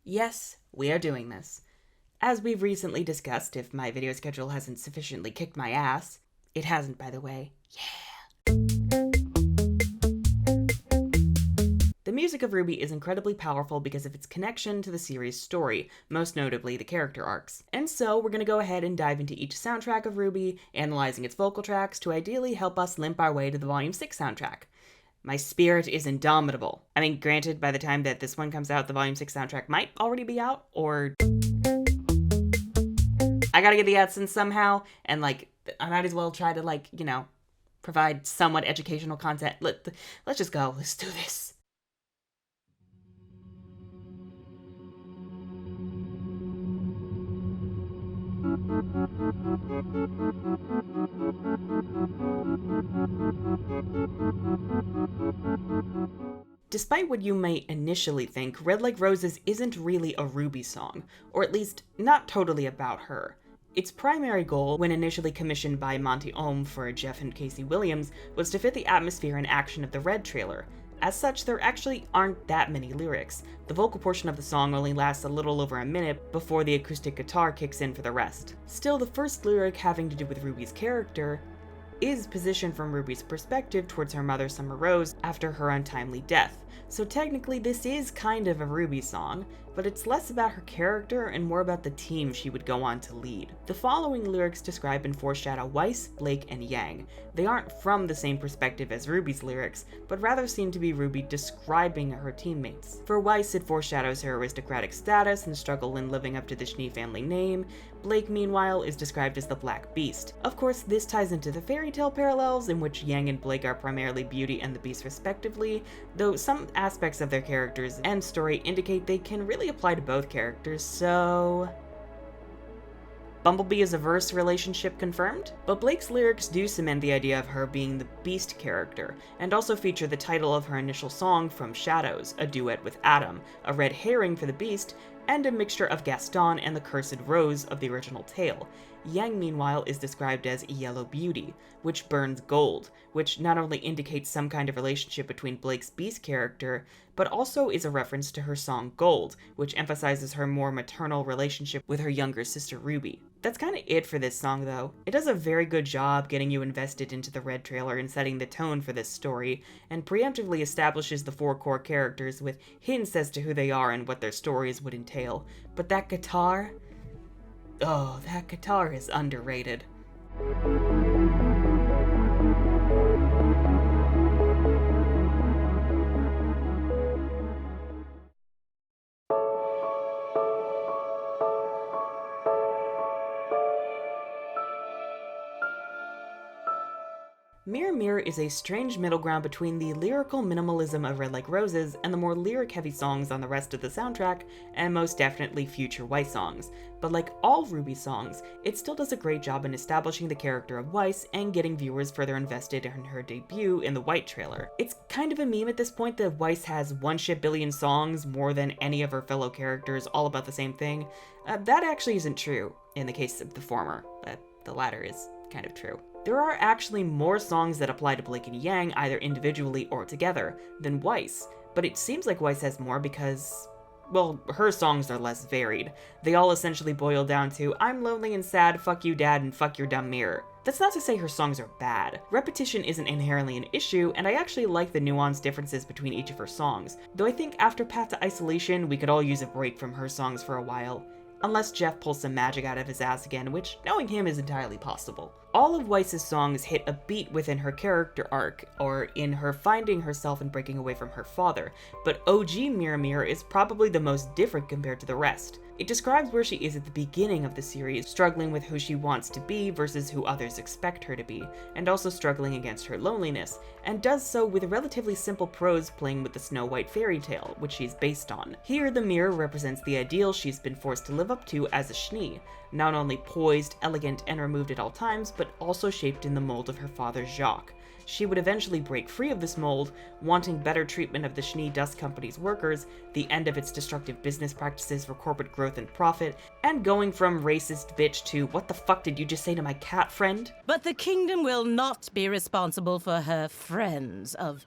Yes, we are doing this. As we've recently discussed, if my video schedule hasn't sufficiently kicked my ass, it hasn't, by the way. Yeah. The music of RWBY is incredibly powerful because of its connection to the series' story, most notably the character arcs. And so we're going to go ahead and dive into each soundtrack of RWBY, analyzing its vocal tracks to ideally help us limp our way to the Volume 6 soundtrack. My spirit is indomitable. I mean, granted, by the time that this one comes out, the Volume 6 soundtrack might already be out, or I gotta get the AdSense somehow, and, I might as well try to, provide somewhat educational content. Let's just go. Let's do this. Despite what you may initially think, Red Like Roses isn't really a RWBY song, or at least not totally about her. Its primary goal, when initially commissioned by Monty Ohm for Jeff and Casey Williams, was to fit the atmosphere and action of the Red trailer. As such, there actually aren't that many lyrics. The vocal portion of the song only lasts a little over a minute before the acoustic guitar kicks in for the rest. Still, the first lyric having to do with RWBY's character is positioned from RWBY's perspective towards her mother Summer Rose after her untimely death. So technically this is kind of a RWBY song, but it's less about her character and more about the team she would go on to lead. The following lyrics describe and foreshadow Weiss, Blake, and Yang. They aren't from the same perspective as RWBY's lyrics, but rather seem to be RWBY describing her teammates. For Weiss, it foreshadows her aristocratic status and struggle in living up to the Schnee family name. Blake, meanwhile, is described as the Black Beast. Of course, this ties into the fairy tale parallels, in which Yang and Blake are primarily Beauty and the Beast respectively, though some aspects of their characters and story indicate they can really apply to both characters, so Bumblebee is a verse relationship confirmed? But Blake's lyrics do cement the idea of her being the Beast character, and also feature the title of her initial song, From Shadows, a duet with Adam, a red herring for the Beast, and a mixture of Gaston and the Cursed Rose of the original tale. Yang, meanwhile, is described as Yellow Beauty, which burns gold, which not only indicates some kind of relationship between Blake's Beast character, but also is a reference to her song Gold, which emphasizes her more maternal relationship with her younger sister RWBY. That's kinda it for this song though. It does a very good job getting you invested into the Red trailer and setting the tone for this story, and preemptively establishes the four core characters with hints as to who they are and what their stories would entail. But that guitar? Oh, that guitar is underrated. Mirror Mirror is a strange middle ground between the lyrical minimalism of Red Like Roses and the more lyric-heavy songs on the rest of the soundtrack, and most definitely future Weiss songs. But like all RWBY songs, it still does a great job in establishing the character of Weiss and getting viewers further invested in her debut in the White trailer. It's kind of a meme at this point that Weiss has 1 billion songs, more than any of her fellow characters, all about the same thing. That actually isn't true in the case of the former, but the latter is kind of true. There are actually more songs that apply to Blake and Yang, either individually or together, than Weiss, but it seems like Weiss has more because, well, her songs are less varied. They all essentially boil down to, I'm lonely and sad, fuck you dad, and fuck your dumb mirror. That's not to say her songs are bad. Repetition isn't inherently an issue, and I actually like the nuanced differences between each of her songs, though I think after Path to Isolation, we could all use a break from her songs for a while. Unless Jeff pulls some magic out of his ass again, which, knowing him, is entirely possible. All of Weiss's songs hit a beat within her character arc, or in her finding herself and breaking away from her father, but OG Mirror Mirror is probably the most different compared to the rest. It describes where she is at the beginning of the series, struggling with who she wants to be versus who others expect her to be, and also struggling against her loneliness, and does so with relatively simple prose playing with the Snow White fairy tale, which she's based on. Here, the mirror represents the ideal she's been forced to live up to as a Schnee, not only poised, elegant, and removed at all times, but also shaped in the mold of her father Jacques. She would eventually break free of this mold, wanting better treatment of the Schnee Dust Company's workers, the end of its destructive business practices for corporate growth and profit, and going from racist bitch to what the fuck did you just say to my cat friend? But the kingdom will not be responsible for her friends of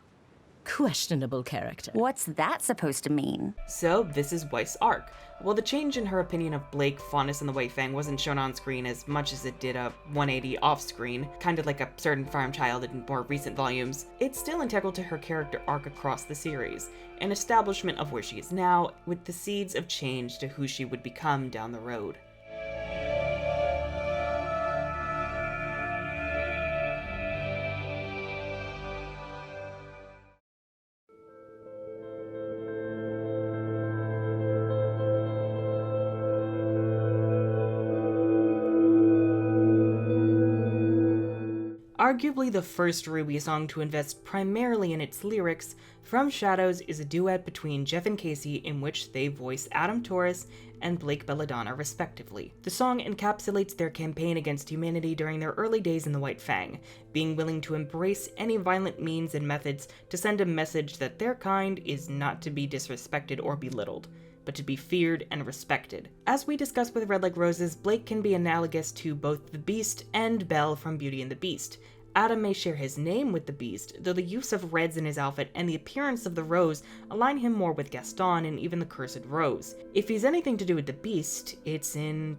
questionable character. What's that supposed to mean? So this is Weiss' arc. While the change in her opinion of Blake, fondness, and the White Fang wasn't shown on screen as much as it did a 180 off screen, kind of like a certain farm child in more recent volumes, it's still integral to her character arc across the series, an establishment of where she is now, with the seeds of change to who she would become down the road. Arguably the first RWBY song to invest primarily in its lyrics, From Shadows is a duet between Jeff and Casey in which they voice Adam Torres and Blake Belladonna respectively. The song encapsulates their campaign against humanity during their early days in the White Fang, being willing to embrace any violent means and methods to send a message that their kind is not to be disrespected or belittled, but to be feared and respected. As we discussed with Red Like Roses, Blake can be analogous to both the Beast and Belle from Beauty and the Beast. Adam may share his name with the Beast, though the use of reds in his outfit and the appearance of the rose align him more with Gaston and even the Cursed Rose. If he's anything to do with the Beast, it's in,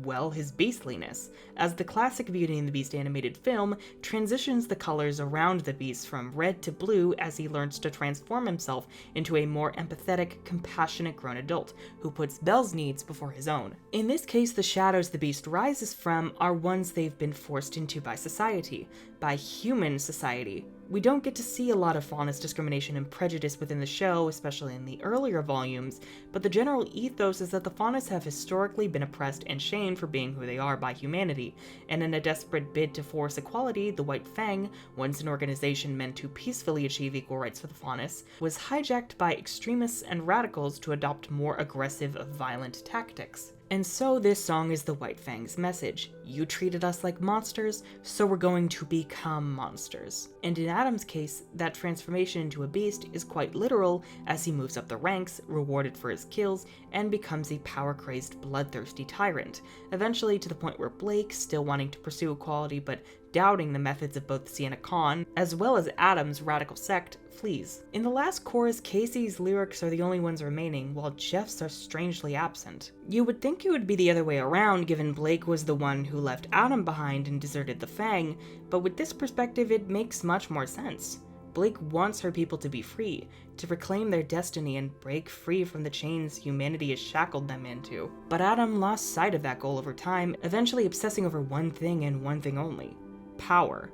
well, his beastliness, as the classic Beauty and the Beast animated film transitions the colors around the Beast from red to blue as he learns to transform himself into a more empathetic, compassionate grown adult, who puts Belle's needs before his own. In this case, the shadows the Beast rises from are ones they've been forced into by society, by human society. We don't get to see a lot of fondness, discrimination, and prejudice within the show, especially in the earlier volumes, but the general ethos is that the Faunus have historically been oppressed and shamed for being who they are by humanity, and in a desperate bid to force equality, the White Fang, once an organization meant to peacefully achieve equal rights for the Faunus, was hijacked by extremists and radicals to adopt more aggressive, violent tactics. And so this song is the White Fang's message. You treated us like monsters, so we're going to become monsters. And in Adam's case, that transformation into a beast is quite literal as he moves up the ranks, rewarded for his kills, and becomes a power-crazed, bloodthirsty tyrant, eventually to the point where Blake, still wanting to pursue equality but doubting the methods of both Sienna Khan, as well as Adam's radical sect, flees. In the last chorus, Casey's lyrics are the only ones remaining, while Jeff's are strangely absent. You would think it would be the other way around, given Blake was the one who left Adam behind and deserted the Fang, but with this perspective it makes much more sense. Blake wants her people to be free, to reclaim their destiny and break free from the chains humanity has shackled them into. But Adam lost sight of that goal over time, eventually obsessing over one thing and one thing only: power.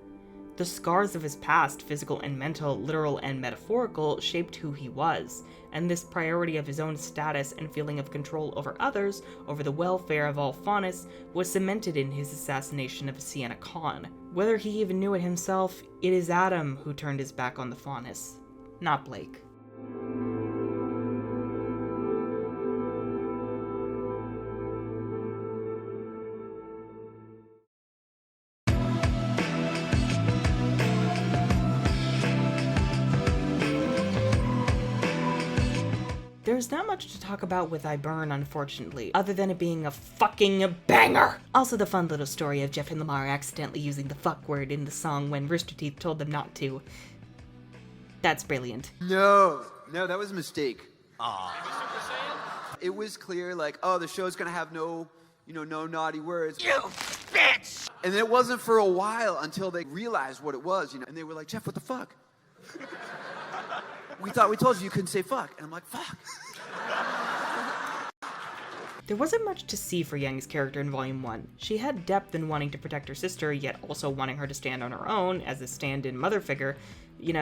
The scars of his past, physical and mental, literal and metaphorical, shaped who he was, and this priority of his own status and feeling of control over others, over the welfare of all Faunus, was cemented in his assassination of Sienna Khan. Whether he even knew it himself, it is Adam who turned his back on the Faunus, not Blake. There's not much to talk about with I Burn, unfortunately, other than it being a fucking banger! Also the fun little story of Jeff and Lamar accidentally using the fuck word in the song when Rooster Teeth told them not to. That's brilliant. No, that was a mistake. It was clear, like, oh, the show's gonna have no naughty words. You bitch! And it wasn't for a while until they realized what it was, and they were like, Jeff, what the fuck? We thought we told you couldn't say fuck. And I'm like, fuck. There wasn't much to see for Yang's character in Volume 1. She had depth in wanting to protect her sister, yet also wanting her to stand on her own as a stand-in mother figure,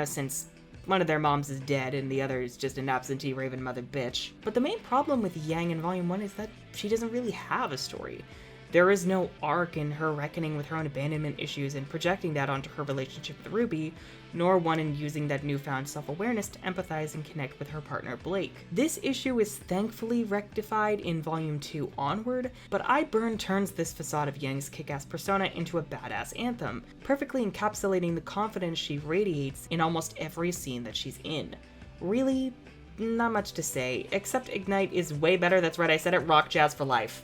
since one of their moms is dead and the other is just an absentee raven mother bitch. But the main problem with Yang in Volume 1 is that she doesn't really have a story. There is no arc in her reckoning with her own abandonment issues and projecting that onto her relationship with RWBY, nor one in using that newfound self-awareness to empathize and connect with her partner Blake. This issue is thankfully rectified in Volume 2 onward, but I Burn turns this facade of Yang's kick-ass persona into a badass anthem, perfectly encapsulating the confidence she radiates in almost every scene that she's in. Really, not much to say, except Ignite is way better, that's right, I said it, rock jazz for life.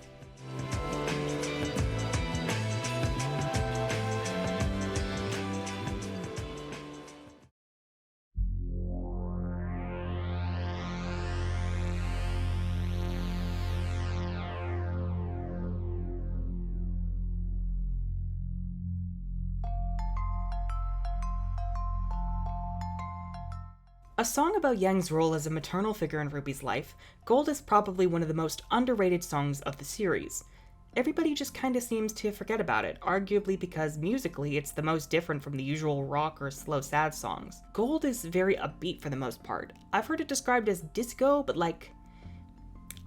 A song about Yang's role as a maternal figure in RWBY's life, Gold is probably one of the most underrated songs of the series. Everybody just kinda seems to forget about it, arguably because musically it's the most different from the usual rock or slow sad songs. Gold is very upbeat for the most part. I've heard it described as disco, but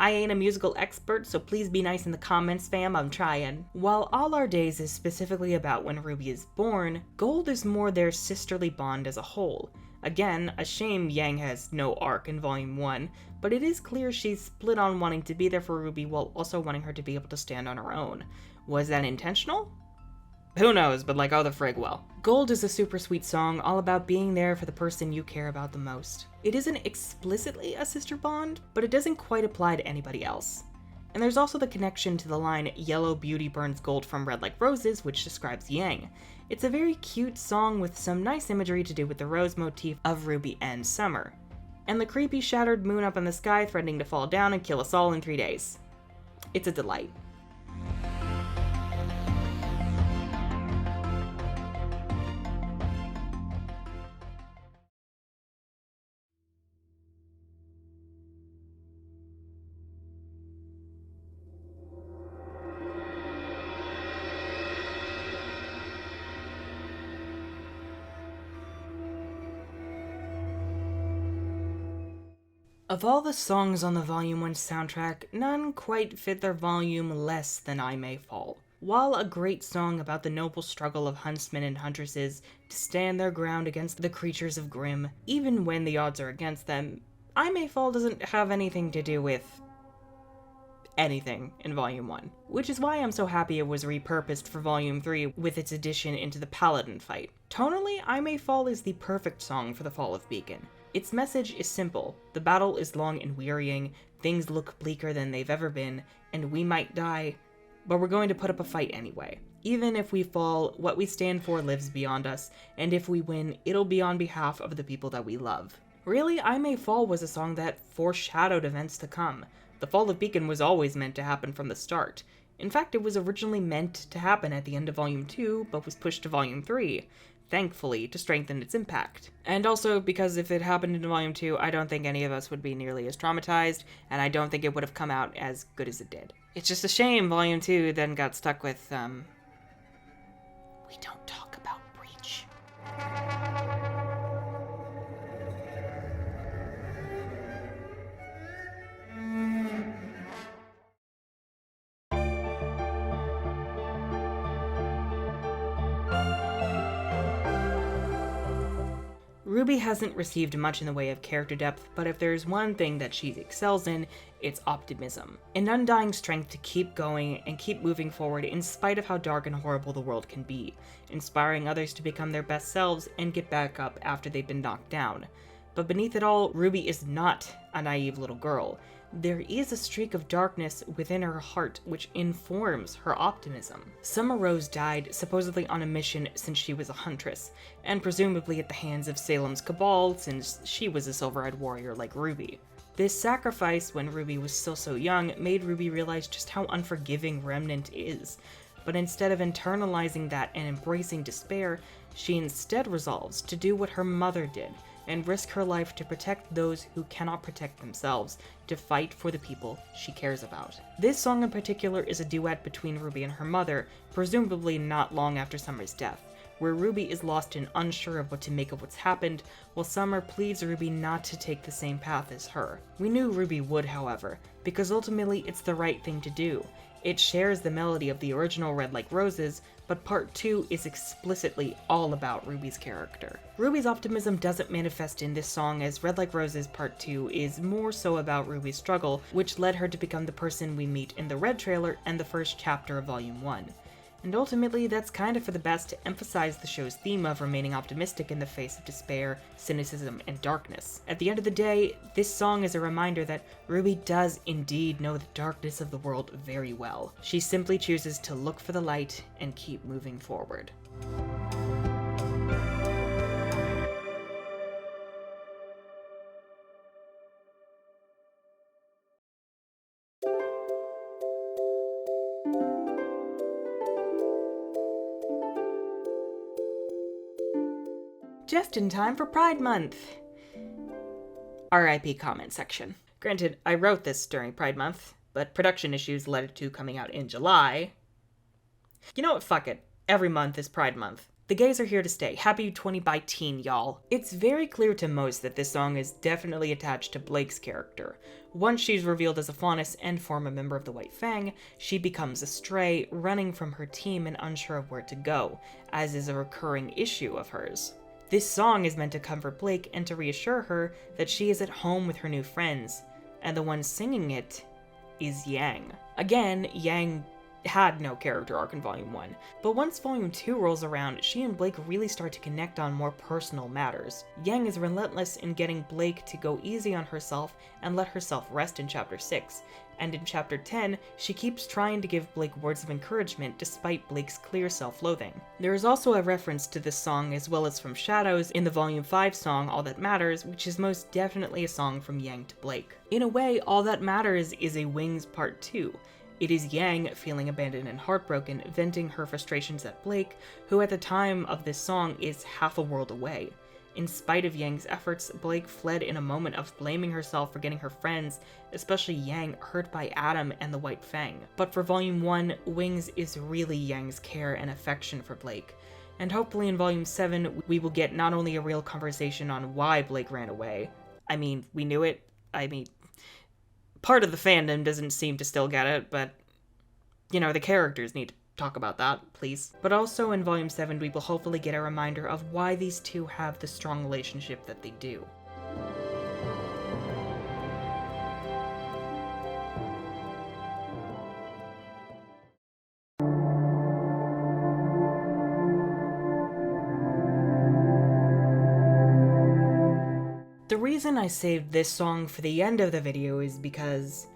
I ain't a musical expert, so please be nice in the comments, fam, I'm trying. While All Our Days is specifically about when RWBY is born, Gold is more their sisterly bond as a whole. Again, a shame Yang has no arc in Volume 1, but it is clear she's split on wanting to be there for RWBY while also wanting her to be able to stand on her own. Was that intentional? Who knows, but oh the frig well. Gold is a super sweet song all about being there for the person you care about the most. It isn't explicitly a sister bond, but it doesn't quite apply to anybody else. And there's also the connection to the line "Yellow beauty burns gold from red like roses," which describes Yang. It's a very cute song with some nice imagery to do with the rose motif of RWBY and Summer. And the creepy shattered moon up in the sky threatening to fall down and kill us all in 3 days. It's a delight. Of all the songs on the Volume 1 soundtrack, none quite fit their volume less than I May Fall. While a great song about the noble struggle of huntsmen and huntresses to stand their ground against the creatures of Grimm, even when the odds are against them, I May Fall doesn't have anything to do with anything in Volume 1, which is why I'm so happy it was repurposed for Volume 3 with its addition into the Paladin fight. Tonally, I May Fall is the perfect song for the fall of Beacon. Its message is simple: the battle is long and wearying, things look bleaker than they've ever been, and we might die, but we're going to put up a fight anyway. Even if we fall, what we stand for lives beyond us, and if we win, it'll be on behalf of the people that we love. Really, I May Fall was a song that foreshadowed events to come. The fall of Beacon was always meant to happen from the start. In fact, it was originally meant to happen at the end of Volume 2, but was pushed to Volume 3. Thankfully, to strengthen its impact. And also because if it happened in Volume 2, I don't think any of us would be nearly as traumatized, and I don't think it would have come out as good as it did. It's just a shame Volume 2 then got stuck with, we don't talk about Breach. RWBY hasn't received much in the way of character depth, but if there's one thing that she excels in, it's optimism. An undying strength to keep going and keep moving forward in spite of how dark and horrible the world can be, inspiring others to become their best selves and get back up after they've been knocked down. But beneath it all, RWBY is not a naive little girl. There is a streak of darkness within her heart which informs her optimism. Summer Rose died supposedly on a mission since she was a huntress, and presumably at the hands of Salem's Cabal since she was a silver-eyed warrior like RWBY. This sacrifice, when RWBY was still so young, made RWBY realize just how unforgiving Remnant is. But instead of internalizing that and embracing despair, she instead resolves to do what her mother did, and risk her life to protect those who cannot protect themselves, to fight for the people she cares about. This song in particular is a duet between RWBY and her mother, presumably not long after Summer's death, where RWBY is lost and unsure of what to make of what's happened, while Summer pleads RWBY not to take the same path as her. We knew RWBY would, however, because ultimately it's the right thing to do. It shares the melody of the original Red Like Roses, but Part 2 is explicitly all about RWBY's character. RWBY's optimism doesn't manifest in this song, as Red Like Roses Part 2 is more so about RWBY's struggle, which led her to become the person we meet in the Red trailer and the first chapter of Volume 1. And ultimately, that's kind of for the best to emphasize the show's theme of remaining optimistic in the face of despair, cynicism, and darkness. At the end of the day, this song is a reminder that RWBY does indeed know the darkness of the world very well. She simply chooses to look for the light and keep moving forward. Just in time for Pride Month! RIP comment section. Granted, I wrote this during Pride Month, but production issues led it to coming out in July. You know what, fuck it. Every month is Pride Month. The gays are here to stay. Happy 20 by teen, y'all. It's very clear to most that this song is definitely attached to Blake's character. Once she's revealed as a Faunus and former member of the White Fang, she becomes a stray, running from her team and unsure of where to go, as is a recurring issue of hers. This song is meant to comfort Blake and to reassure her that she is at home with her new friends, and the one singing it is Yang. Again, Yang had no character arc in Volume 1, but once Volume 2 rolls around, she and Blake really start to connect on more personal matters. Yang is relentless in getting Blake to go easy on herself and let herself rest in Chapter 6, and in Chapter 10, she keeps trying to give Blake words of encouragement despite Blake's clear self-loathing. There is also a reference to this song as well as from Shadows in the Volume 5 song All That Matters, which is most definitely a song from Yang to Blake. In a way, All That Matters is a Wings Part 2. It is Yang, feeling abandoned and heartbroken, venting her frustrations at Blake, who at the time of this song is half a world away. In spite of Yang's efforts, Blake fled in a moment of blaming herself for getting her friends, especially Yang, hurt by Adam and the White Fang. But for Volume 1, Wings is really Yang's care and affection for Blake. And hopefully in Volume 7, we will get not only a real conversation on why Blake ran away. I mean, we knew it. Part of the fandom doesn't seem to still get it, but, you know, the characters need to talk about that, please. But also in Volume 7, we will hopefully get a reminder of why these two have the strong relationship that they do. The reason I saved this song for the end of the video is because,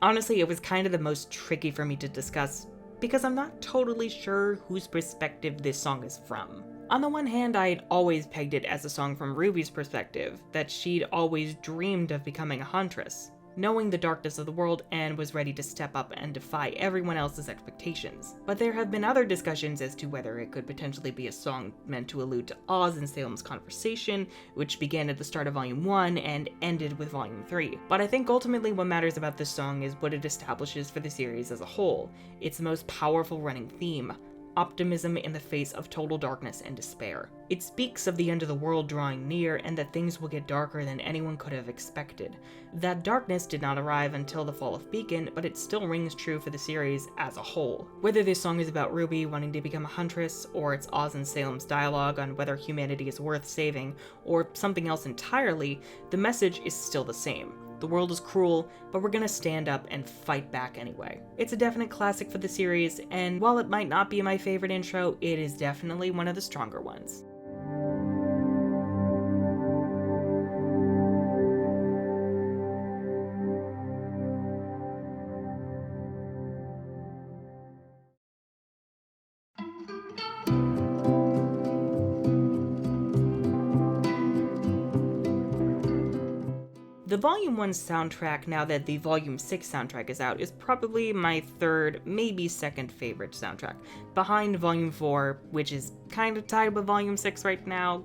honestly, it was kind of the most tricky for me to discuss because I'm not totally sure whose perspective this song is from. On the one hand, I'd always pegged it as a song from Ruby's perspective, that she'd always dreamed of becoming a huntress, knowing the darkness of the world and was ready to step up and defy everyone else's expectations. But there have been other discussions as to whether it could potentially be a song meant to allude to Oz and Salem's conversation, which began at the start of Volume 1 and ended with Volume 3. But I think ultimately what matters about this song is what it establishes for the series as a whole, its most powerful running theme: optimism in the face of total darkness and despair. It speaks of the end of the world drawing near and that things will get darker than anyone could have expected. That darkness did not arrive until the fall of Beacon, but it still rings true for the series as a whole. Whether this song is about Ruby wanting to become a huntress, or it's Oz and Salem's dialogue on whether humanity is worth saving, or something else entirely, the message is still the same. The world is cruel, but we're gonna stand up and fight back anyway. It's a definite classic for the series, and while it might not be my favorite intro, it is definitely one of the stronger ones. The Volume 1 soundtrack, now that the Volume 6 soundtrack is out, is probably my third, maybe second favorite soundtrack, behind Volume 4, which is kinda tied with Volume 6 right now.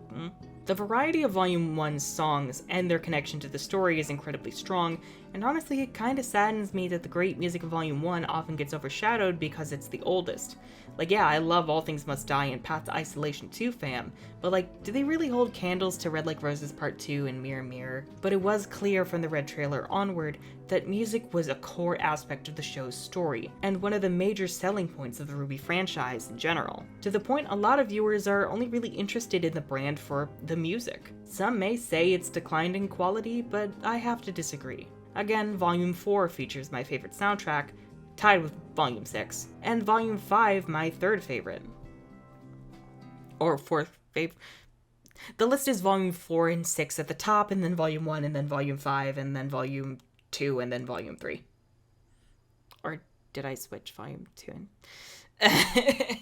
The variety of Volume 1's songs and their connection to the story is incredibly strong, and honestly it kinda saddens me that the great music of Volume 1 often gets overshadowed because it's the oldest. Like, yeah, I love All Things Must Die and Path to Isolation 2, fam, but like, do they really hold candles to Red Like Roses Part 2 and Mirror Mirror? But it was clear from the Red trailer onward that music was a core aspect of the show's story, and one of the major selling points of the RWBY franchise in general. To the point a lot of viewers are only really interested in the brand for the music. Some may say it's declined in quality, but I have to disagree. Again, Volume 4 features my favorite soundtrack, tied with Volume 6, and Volume 5 my third favorite. Or fourth favorite. The list is Volume 4 and 6 at the top, and then Volume 1, and then Volume 5, and then Volume 2, and then Volume 3. Or did I switch Volume 2 and...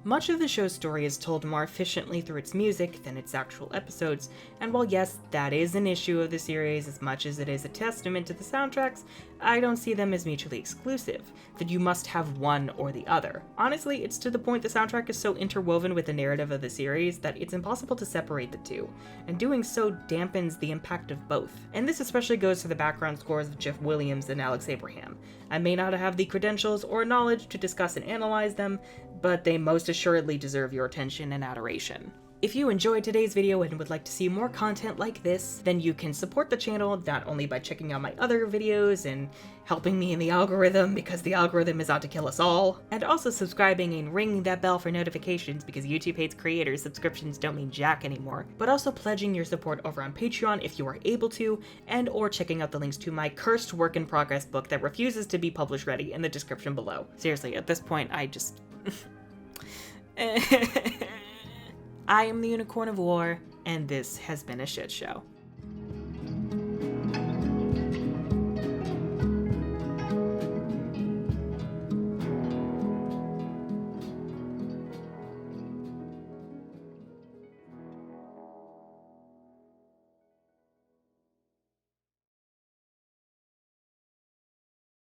Much of the show's story is told more efficiently through its music than its actual episodes, and while yes, that is an issue of the series as much as it is a testament to the soundtracks, I don't see them as mutually exclusive, that you must have one or the other. Honestly, it's to the point the soundtrack is so interwoven with the narrative of the series that it's impossible to separate the two, and doing so dampens the impact of both. And this especially goes for the background scores of Jeff Williams and Alex Abraham. I may not have the credentials or knowledge to discuss and analyze them, but they most assuredly deserve your attention and adoration. If you enjoyed today's video and would like to see more content like this, then you can support the channel not only by checking out my other videos and helping me in the algorithm, because the algorithm is out to kill us all, and also subscribing and ringing that bell for notifications because YouTube hates creators, subscriptions don't mean jack anymore, but also pledging your support over on Patreon if you are able to, and or checking out the links to my cursed work in progress book that refuses to be published ready in the description below. Seriously, at this point, I just... I am the Unicorn of War, and this has been a shit show.